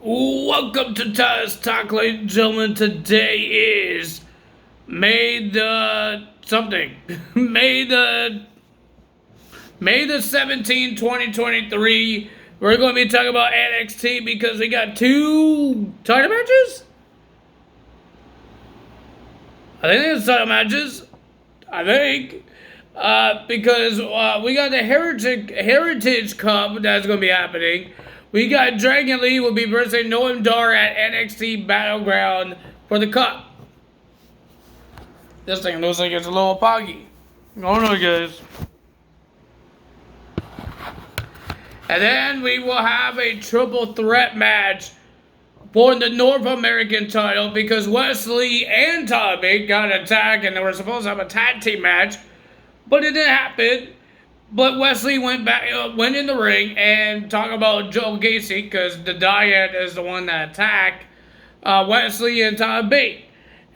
Welcome to Tyler's Talk, ladies and gentlemen. Today is May the something. May the 17th, 2023. We're going to be talking about NXT because we got two title matches? I think it's title matches. Because we got the Heritage Cup that's going to be happening. We got Dragon Lee will be versus Noam Dar at NXT Battleground for the Cup. This thing looks like it's a little poggy. Oh no, guys. And then we will have a triple threat match for the North American title because Wesley and Tommy got attacked and they were supposed to have a tag team match, but it didn't happen. But Wesley went in the ring and talked about Joe Gacy because the Diet is the one that attacked Wesley and Tommy.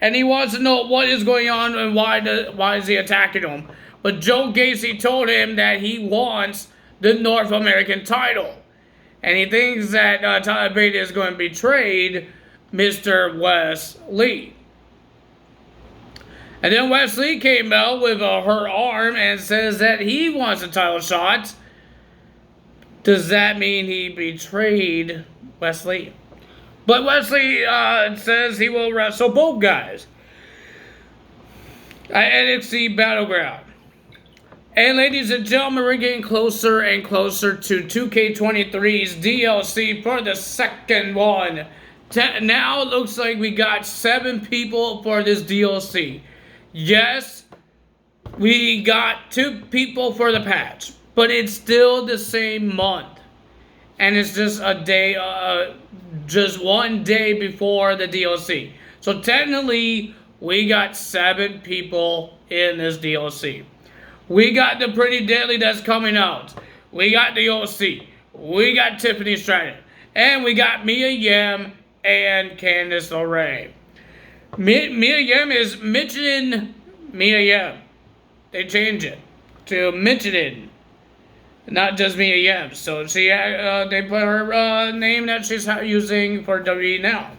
And he wants to know what is going on and why is he attacking him. But Joe Gacy told him that he wants the North American title. And he thinks that Tyler Bate is going to betrayed Mr. Wesley. And then Wesley came out with her arm and says that he wants a title shot. Does that mean he betrayed Wesley? But Wesley says he will wrestle both guys at NXT Battleground. And ladies and gentlemen, we're getting closer and closer to 2K23's DLC for the second one. Now it looks like we got 7 people for this DLC. Yes, we got 2 people for the patch, but it's still the same month. And it's just a day, just one day before the DLC. So technically, we got 7 people in this DLC. We got the Pretty Deadly that's coming out. We got the OC. We got Tiffany Stratton. And we got Mia Yim and Candice LeRae. Mia Yim is Michelin Mia Yim. They changed it to Michelin, not just Mia Yim. So she they put her name that she's using for WWE now.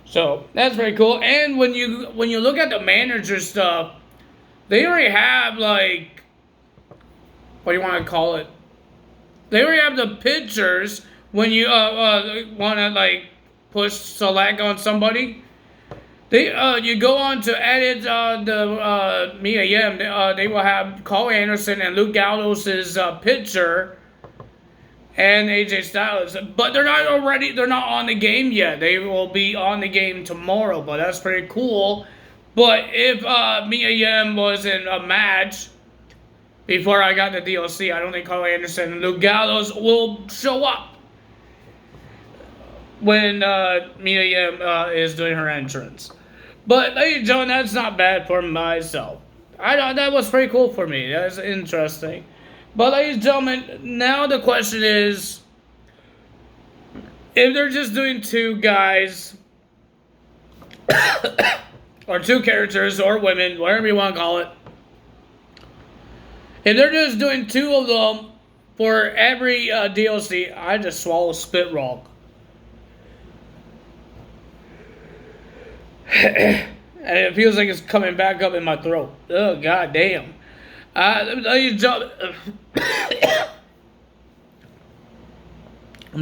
So that's very cool. And when you look at the manager stuff, they already have like, what do you want to call it? They already have the pictures when you want to like push select on somebody. You go on to edit the Mia Yim. They will have Cole Anderson and Luke Gallows' picture and AJ Styles, but they're not on the game yet. They will be on the game tomorrow, but that's pretty cool. But if Mia Yim was in a match before I got the DLC, I don't think Cole Anderson and Luke Gallows will show up when Mia Yim is doing her entrance. But ladies and gentlemen, that's not bad for myself. I thought that was pretty cool for me. That's interesting. But ladies and gentlemen, now the question is, if they're just doing 2 guys, or 2 characters, or women, whatever you want to call it, if they're just doing 2 of them for every DLC, I just swallow spit wrong. And it feels like it's coming back up in my throat. Oh, god damn. I'm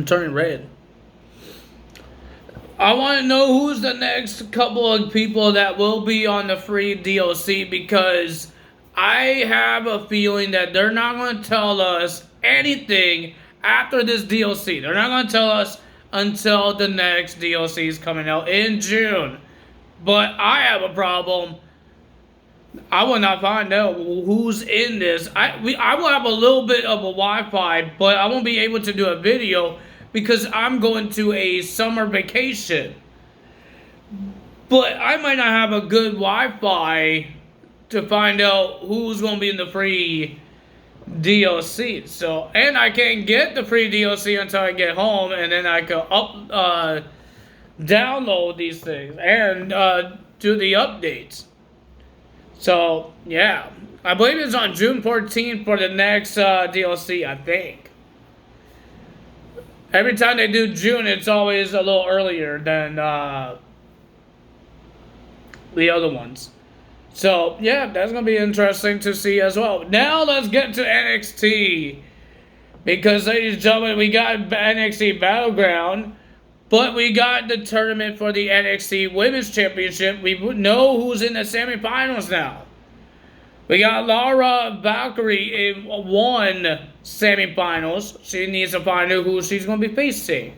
turning red. I want to know who's the next couple of people that will be on the free DLC, because I have a feeling that they're not going to tell us anything after this DLC. They're not going to tell us until the next DLC is coming out in June. But I have a problem. I will not find out who's in this. I will have a little bit of a Wi-Fi, but I won't be able to do a video because I'm going to a summer vacation. But I might not have a good Wi-Fi to find out who's going to be in the free DLC. So, and I can't get the free DLC until I get home, and then I can download these things and do the updates. So, yeah. I believe it's on June 14th for the next DLC, I think. Every time they do June, it's always a little earlier than the other ones. So, yeah, that's going to be interesting to see as well. Now, let's get to NXT. Because, ladies and gentlemen, we got NXT Battleground. But we got the tournament for the NXT Women's Championship. We know who's in the semifinals now. We got Laura Valkyrie in one semifinals. She needs to find out who she's going to be facing.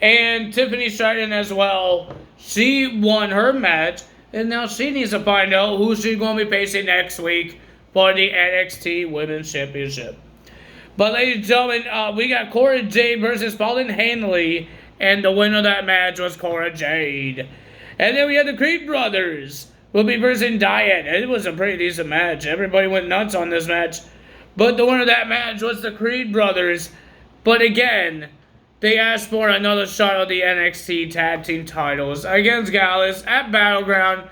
And Tiffany Stratton as well. She won her match. And now she needs to find out who she's going to be facing next week for the NXT Women's Championship. But ladies and gentlemen, we got Cora Jade versus Paulin Hanley. And the winner of that match was Cora Jade. And then we had the Creed Brothers. Will be versus Diet. It was a pretty decent match. Everybody went nuts on this match. But the winner of that match was the Creed Brothers. But again, they asked for another shot of the NXT Tag Team titles against Gallus at Battleground.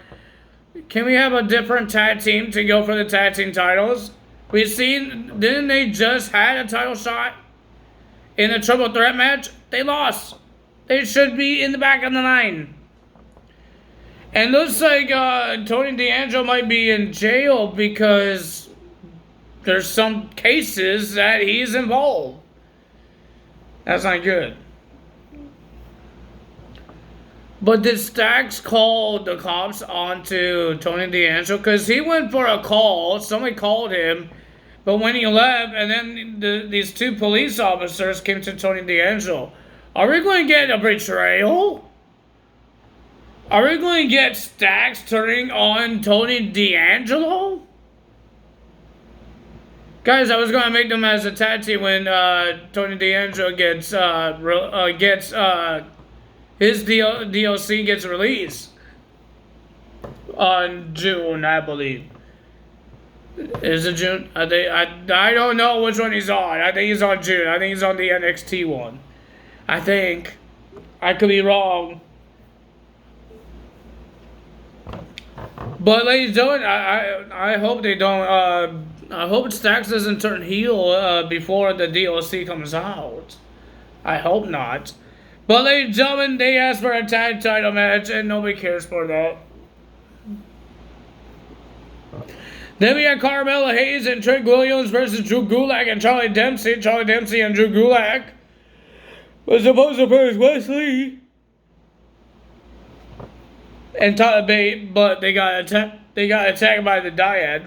Can we have a different tag team to go for the tag team titles? We've seen, didn't they just had a title shot in a triple threat match? They lost. They should be in the back of the line. And looks like Tony D'Angelo might be in jail because there's some cases that he's involved. That's not good. But did Stacks call the cops onto Tony D'Angelo? Because he went for a call. Somebody called him. But when he left, and then these two police officers came to Tony D'Angelo. Are we going to get a betrayal? Are we going to get Stacks turning on Tony D'Angelo? Guys, I was going to make them as a tag team when Tony D'Angelo gets his DLC gets released on June, I believe. Is it June? I don't know which one he's on. I think he's on June. I think he's on the NXT one. I think. I could be wrong. But ladies and gentlemen, I hope they don't. I hope Stacks doesn't turn heel before the DLC comes out. I hope not. But ladies and gentlemen, they asked for a tag title match, and nobody cares for that. Then we had Carmella Hayes and Trick Williams versus Drew Gulak and Charlie Dempsey. Charlie Dempsey and Drew Gulak was supposed to face Wesley and Tyler Bate, but they got attacked by the Dyad.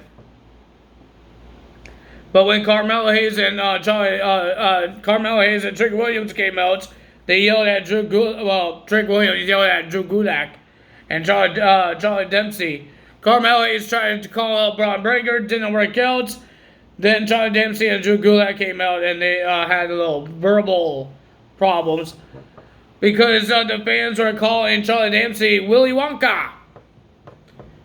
But when Carmella Hayes and Carmella Hayes and Trick Williams came out, they yelled at Trick Williams yelled at Drew Gulak and Charlie Dempsey. Carmella Hayes tried to call out Braun Breaker, didn't work out. Then Charlie Dempsey and Drew Gulak came out and they had a little verbal problems because the fans were calling Charlie Dempsey Willy Wonka.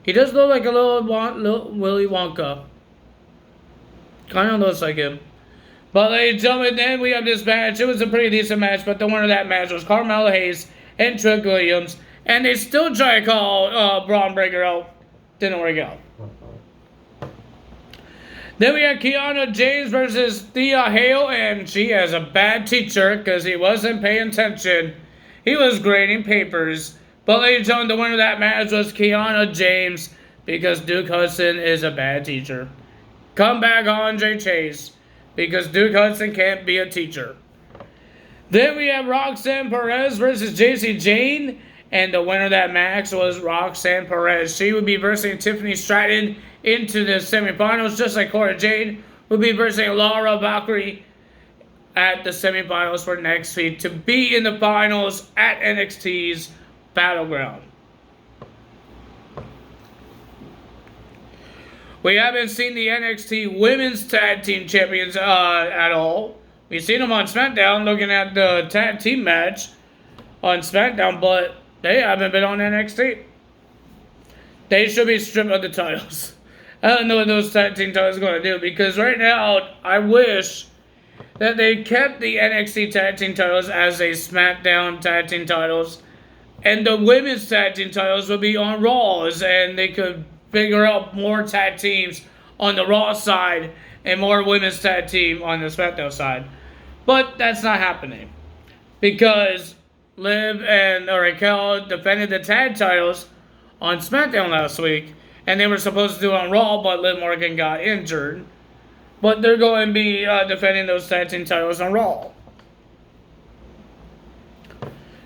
He does look like a little Willy Wonka. Kind of looks like him. But ladies and gentlemen, then we have this match. It was a pretty decent match, but the winner of that match was Carmella Hayes and Trick Williams. And they still try to call Braun Breaker out. Didn't work out. Then we had Kiana James versus Thea Hale, and she has a bad teacher because he wasn't paying attention. He was grading papers. But ladies and gentlemen, the winner of that match was Kiana James because Duke Hudson is a bad teacher. Come back, Andre Chase, because Duke Hudson can't be a teacher. Then we have Roxanne Perez versus JC Jane, and the winner of that match was Roxanne Perez. She would be versing Tiffany Stratton into the semifinals, just like Cora Jade would be versing Laura Valkyrie at the semifinals for next week to be in the finals at NXT's Battleground. We haven't seen the NXT Women's Tag Team Champions at all. We've seen them on SmackDown looking at the tag team match on SmackDown, but they haven't been on NXT. They should be stripped of the titles. I don't know what those tag team titles are going to do because right now I wish that they kept the NXT tag team titles as a SmackDown tag team titles and the women's tag team titles would be on Raws and they could figure out more tag teams on the Raw side and more women's tag team on the SmackDown side. But that's not happening. because Liv and Raquel defended the tag titles on SmackDown last week, and they were supposed to do it on Raw, but Liv Morgan got injured. But they're going to be defending those tag team titles on Raw.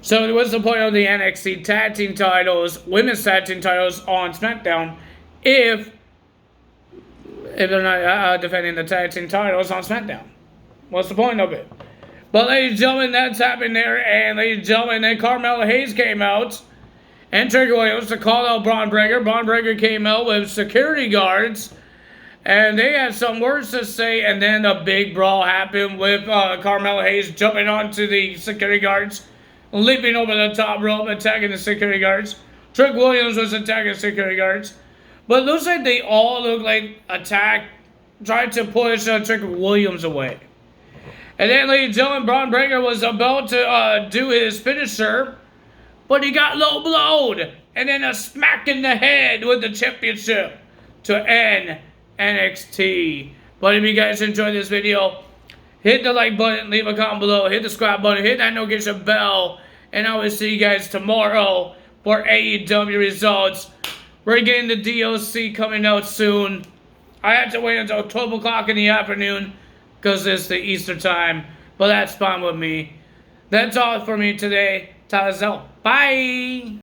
So what's the point of the NXT tag team titles, women's tag team titles on SmackDown, if they're not defending the tag team titles on SmackDown? What's the point of it? But ladies and gentlemen, that's happened there. And ladies and gentlemen, then Carmella Hayes came out. And Trick Williams to call out Braun Breaker. Braun Breaker came out with security guards. And they had some words to say. And then a big brawl happened with Carmella Hayes jumping onto the security guards, leaping over the top rope, attacking the security guards. Trick Williams was attacking security guards. But it looks like they all look like tried to push Trick Williams away. And then, ladies and gentlemen, Braun Breaker was about to do his finisher, but he got low blowed. And then a smack in the head with the championship to end NXT. But if you guys enjoyed this video, hit the like button, leave a comment below, hit the subscribe button, hit that notification bell, and I will see you guys tomorrow for AEW results. We're getting the DLC coming out soon. I have to wait until 12 o'clock in the afternoon because it's the Easter time, but that's fine with me. That's all for me today. Tazel. Bye!